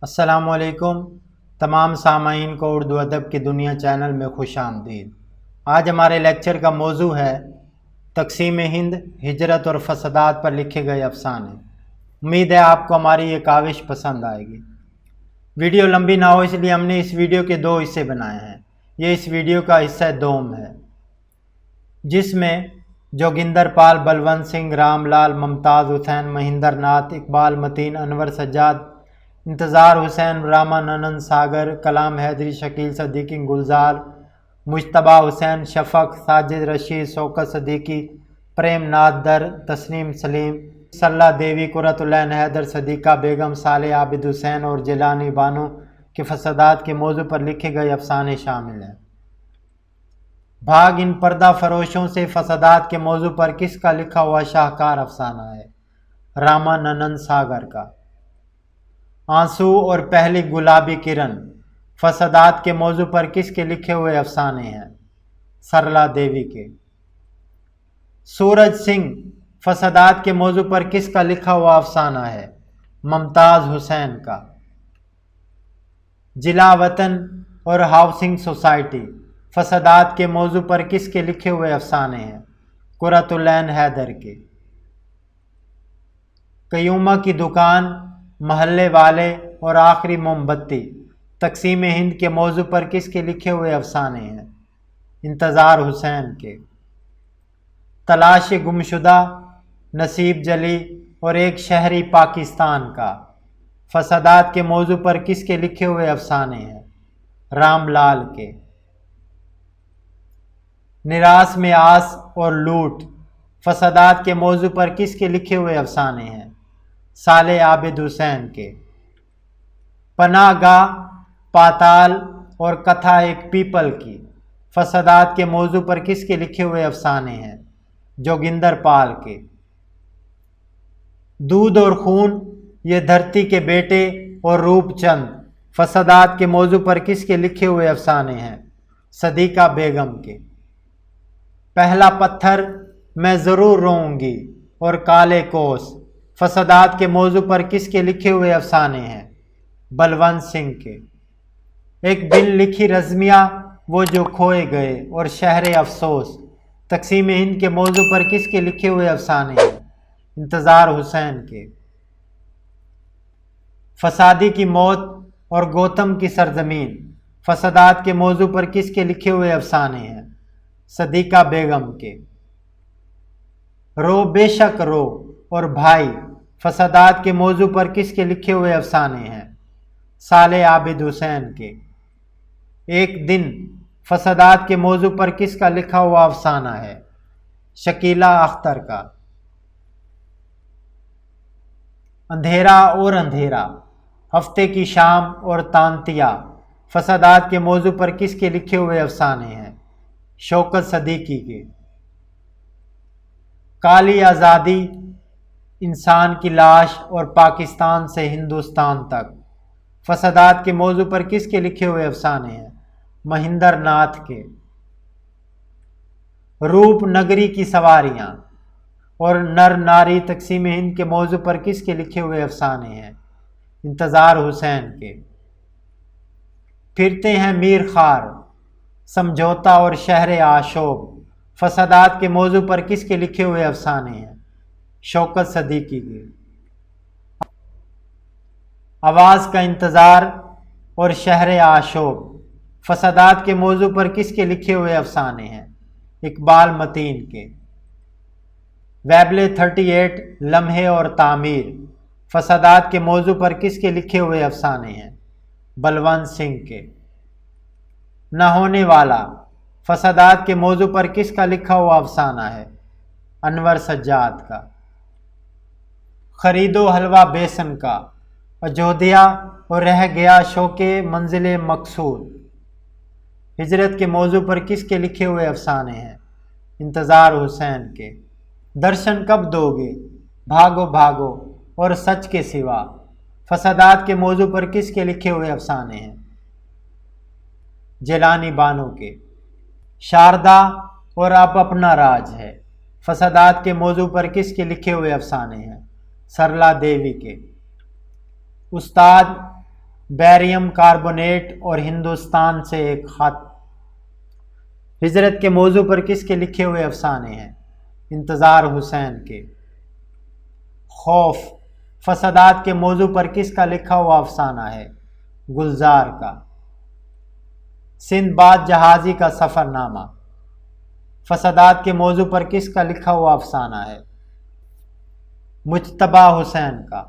السلام علیکم تمام سامعین کو اردو ادب کی دنیا چینل میں خوش آمدید۔ آج ہمارے لیکچر کا موضوع ہے تقسیم ہند، ہجرت اور فسادات پر لکھے گئے افسانے۔ امید ہے آپ کو ہماری یہ کاوش پسند آئے گی۔ ویڈیو لمبی نہ ہو اس لیے ہم نے اس ویڈیو کے 2 حصے بنائے ہیں۔ یہ اس ویڈیو کا حصہ دوم ہے، جس میں جوگندر پال، بلونت سنگھ، رام لال، ممتاز حسین، مہندر ناتھ، اقبال متین، انور سجاد، انتظار حسین، رامانند ساگر، کلام حیدری، شکیل صدیقی، گلزار، مجتبیٰ حسین، شفق، ساجد رشید، شوکت صدیقی، پریم ناتھ در، تسنیم سلیم، سرلا دیوی، قرۃ العین حیدر، صدیقہ بیگم، صالح عابد حسین اور جیلانی بانو کے فسادات کے موضوع پر لکھے گئے افسانے شامل ہیں۔ بھاگ ان پردہ فروشوں سے فسادات کے موضوع پر کس کا لکھا ہوا شاہکار افسانہ ہے؟ رامانند ساگر کا۔ آنسو اور پہلی گلابی کرن فسادات کے موضوع پر کس کے لکھے ہوئے افسانے ہیں؟ سرلا دیوی کے۔ سورج سنگھ فسادات کے موضوع پر کس کا لکھا ہوا افسانہ ہے؟ ممتاز حسین کا۔ جلا وطن اور ہاؤسنگ سوسائٹی فسادات کے موضوع پر کس کے لکھے ہوئے افسانے ہیں؟ قرۃ العین حیدر کے۔ قیومہ کی دکان، محلے والے اور آخری موم بتی تقسیم ہند کے موضوع پر کس کے لکھے ہوئے افسانے ہیں؟ انتظار حسین کے۔ تلاش گمشدہ، نصیب جلی اور ایک شہری پاکستان کا فسادات کے موضوع پر کس کے لکھے ہوئے افسانے ہیں؟ رام لال کے۔ نیراس میں آس اور لوٹ فسادات کے موضوع پر کس کے لکھے ہوئے افسانے ہیں؟ صالح عابد حسین کے۔ پناہ گاہ، پاتال اور کتھا ایک پیپل کی فسادات کے موضوع پر کس کے لکھے ہوئے افسانے ہیں؟ جوگندر پال کے۔ دودھ اور خون، یہ دھرتی کے بیٹے اور روپ چند فسادات کے موضوع پر کس کے لکھے ہوئے افسانے ہیں؟ صدیقہ بیگم کے۔ پہلا پتھر، میں ضرور روؤں گی اور کالے کوس فسادات کے موضوع پر کس کے لکھے ہوئے افسانے ہیں؟ بلونت سنگھ کے۔ ایک بن لکھی رزمیہ، وہ جو کھوئے گئے اور شہر افسوس تقسیم ہند کے موضوع پر کس کے لکھے ہوئے افسانے ہیں؟ انتظار حسین کے۔ فسادی کی موت اور گوتم کی سرزمین فسادات کے موضوع پر کس کے لکھے ہوئے افسانے ہیں؟ صدیقہ بیگم کے۔ رو بے شک رو اور بھائی فسادات کے موضوع پر کس کے لکھے ہوئے افسانے ہیں؟ صالح عابد حسین کے۔ ایک دن فسادات کے موضوع پر کس کا لکھا ہوا افسانہ ہے؟ شکیلہ اختر کا۔ اندھیرا اور اندھیرا، ہفتے کی شام اور تانتیا فسادات کے موضوع پر کس کے لکھے ہوئے افسانے ہیں؟ شوکت صدیقی کے۔ کالی آزادی، انسان کی لاش اور پاکستان سے ہندوستان تک فسادات کے موضوع پر کس کے لکھے ہوئے افسانے ہیں؟ مہندر ناتھ کے۔ روپ نگری کی سواریاں اور نر ناری تقسیم ہند کے موضوع پر کس کے لکھے ہوئے افسانے ہیں؟ انتظار حسین کے۔ پھرتے ہیں میر خار، سمجھوتا اور شہر آشوب فسادات کے موضوع پر کس کے لکھے ہوئے افسانے ہیں؟ شوکت صدیقی کے۔ آواز کا انتظار اور شہر آشوب فسادات کے موضوع پر کس کے لکھے ہوئے افسانے ہیں؟ اقبال متین کے۔ ویبلے 38 لمحے اور تعمیر فسادات کے موضوع پر کس کے لکھے ہوئے افسانے ہیں؟ بلونت سنگھ کے۔ نہ ہونے والا فسادات کے موضوع پر کس کا لکھا ہوا افسانہ ہے؟ انور سجاد کا۔ خریدو حلوہ بیسن کا، اجودھیا اور رہ گیا شوق منزل مقصود ہجرت کے موضوع پر کس کے لکھے ہوئے افسانے ہیں؟ انتظار حسین کے۔ درشن کب دو گے، بھاگو بھاگو اور سچ کے سوا فسادات کے موضوع پر کس کے لکھے ہوئے افسانے ہیں؟ جیلانی بانو کے۔ شاردا اور اب اپنا راج ہے فسادات کے موضوع پر کس کے لکھے ہوئے افسانے ہیں؟ سرلا دیوی کے۔ استاد بیریم کاربونیٹ اور ہندوستان سے ایک خط۔ ہجرت کے موضوع پر کس کے لکھے ہوئے افسانے ہیں؟ انتظار حسین کے۔ خوف، فسادات کے موضوع پر کس کا لکھا ہوا افسانہ ہے؟ گلزار کا۔ سندباد جہازی کا سفر نامہ، فسادات کے موضوع پر کس کا لکھا ہوا افسانہ ہے؟ مجتبیٰ حسین کا۔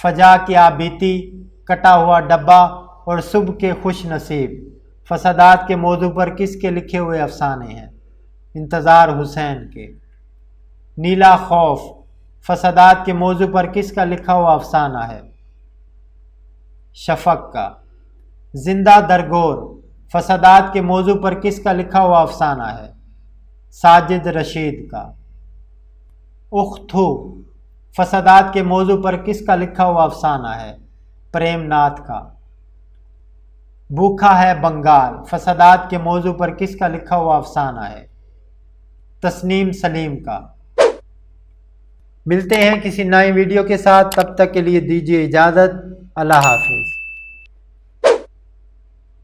فجا کیا بیتی، کٹا ہوا ڈبہ اور صبح کے خوش نصیب، فسادات کے موضوع پر کس کے لکھے ہوئے افسانے ہیں؟ انتظار حسین کے۔ نیلا خوف، فسادات کے موضوع پر کس کا لکھا ہوا افسانہ ہے؟ شفق کا۔ زندہ درگور، فسادات کے موضوع پر کس کا لکھا ہوا افسانہ ہے؟ ساجد رشید کا۔ اختو، فسادات کے موضوع پر کس کا لکھا ہوا افسانہ ہے؟ پریم ناتھ کا۔ بھوکھا ہے بنگال، فسادات کے موضوع پر کس کا لکھا ہوا افسانہ ہے؟ تسنیم سلیم کا۔ ملتے ہیں کسی نئی ویڈیو کے ساتھ، تب تک کے لیے دیجیے اجازت۔ اللہ حافظ۔